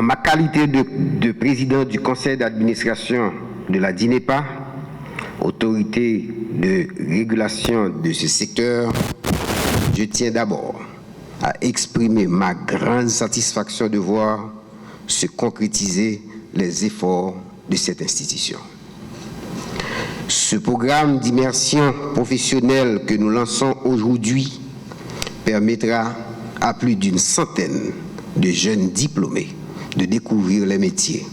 En ma qualité de président du conseil d'administration de la DINEPA, autorité de régulation de ce secteur, je tiens d'abord à exprimer ma grande satisfaction de voir se concrétiser les efforts de cette institution. Ce programme d'immersion professionnelle que nous lançons aujourd'hui permettra à plus d'une centaine de jeunes diplômés de découvrir les métiers,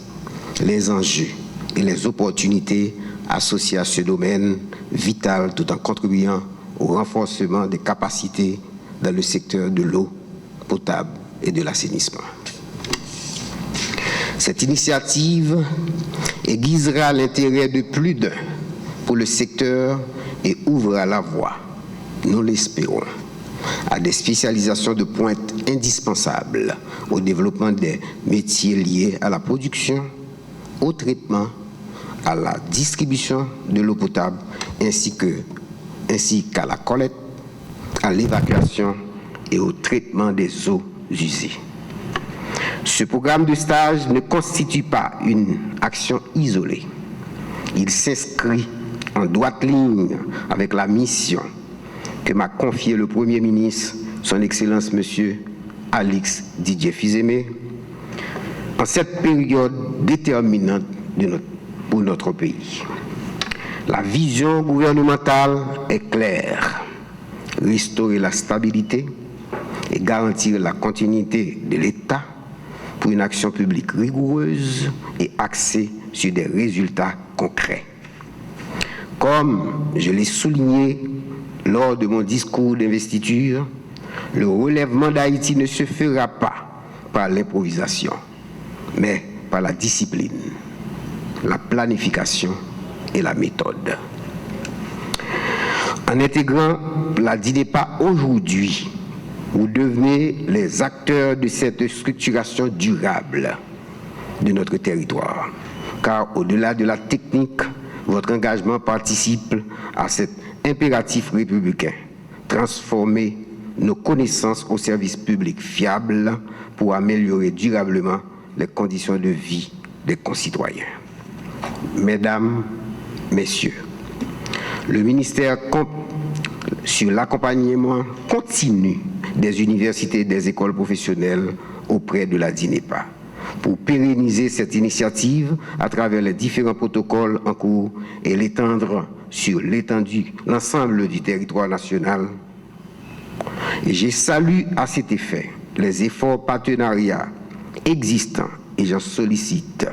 les enjeux et les opportunités associées à ce domaine vital tout en contribuant au renforcement des capacités dans le secteur de l'eau potable et de l'assainissement. Cette initiative aiguisera l'intérêt de plus d'un pour le secteur et ouvrira la voie, nous l'espérons, à des spécialisations de pointe indispensables au développement des métiers liés à la production, au traitement, à la distribution de l'eau potable, ainsi qu'à la collecte, à l'évacuation et au traitement des eaux usées. Ce programme de stage ne constitue pas une action isolée. Il s'inscrit en droite ligne avec la mission que m'a confiée le Premier ministre, son Excellence M. Alix Didier Fils-Aimé, en cette période déterminante pour notre pays. La vision gouvernementale est claire: restaurer la stabilité et garantir la continuité de l'État pour une action publique rigoureuse et axée sur des résultats concrets. Comme je l'ai souligné lors de mon discours d'investiture, le relèvement d'Haïti ne se fera pas par l'improvisation, mais par la discipline, la planification et la méthode. En intégrant la DINEPA aujourd'hui, vous devenez les acteurs de cette structuration durable de notre territoire, car au-delà de la technique, votre engagement participe à cet impératif républicain: transformer nos connaissances au service public fiable pour améliorer durablement les conditions de vie des concitoyens. Mesdames, Messieurs, le ministère compte sur l'accompagnement continu des universités et des écoles professionnelles auprès de la DINEPA pour pérenniser cette initiative à travers les différents protocoles en cours et l'étendre sur l'ensemble du territoire national. Et je salue à cet effet les efforts partenariats existants et j'en félicite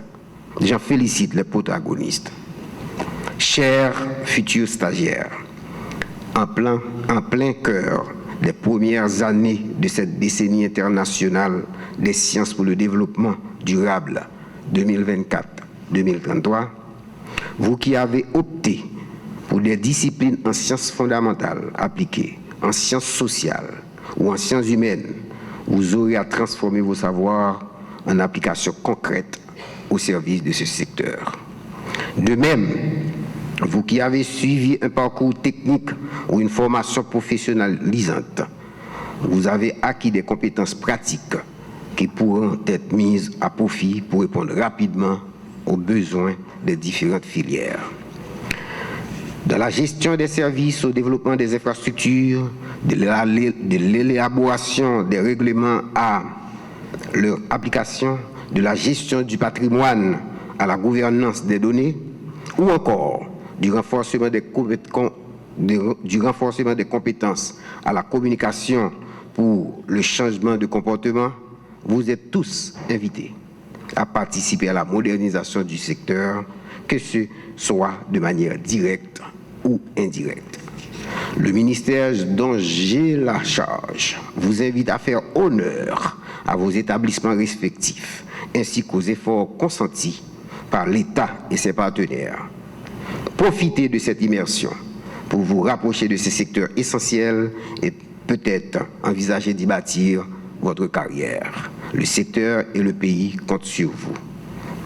les protagonistes. Chers futurs stagiaires, en plein cœur des premières années de cette décennie internationale des sciences pour le développement durable 2024-2033, vous qui avez opté pour des disciplines en sciences fondamentales appliquées, en sciences sociales ou en sciences humaines, vous aurez à transformer vos savoirs en applications concrètes au service de ce secteur. De même, vous qui avez suivi un parcours technique ou une formation professionnalisante, vous avez acquis des compétences pratiques qui pourront être mises à profit pour répondre rapidement aux besoins des différentes filières. Dans la gestion des services, au développement des infrastructures, de l'élaboration des règlements à leur application, de la gestion du patrimoine à la gouvernance des données, ou encore du renforcement des compétences à la communication pour le changement de comportement, vous êtes tous invités à participer à la modernisation du secteur, que ce soit de manière directe ou indirecte. Le ministère dont j'ai la charge vous invite à faire honneur à vos établissements respectifs, ainsi qu'aux efforts consentis par l'État et ses partenaires. Profitez de cette immersion pour vous rapprocher de ces secteurs essentiels et peut-être envisager d'y bâtir votre carrière. Le secteur et le pays comptent sur vous.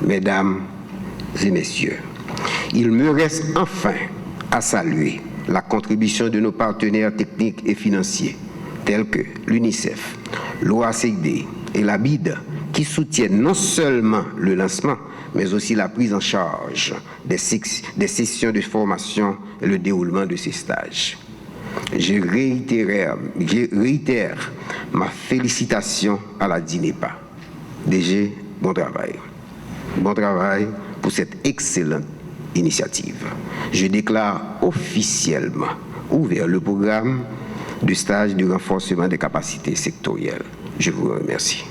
Mesdames et messieurs, il me reste enfin à saluer la contribution de nos partenaires techniques et financiers, tels que l'UNICEF, l'OACID et la BID, qui qui soutiennent non seulement le lancement, mais aussi la prise en charge des sessions de formation et le déroulement de ces stages. Je réitère ma félicitation à la DINEPA. DG, bon travail. Bon travail pour cette excellente initiative. Je déclare officiellement ouvert le programme de stage de renforcement des capacités sectorielles. Je vous remercie.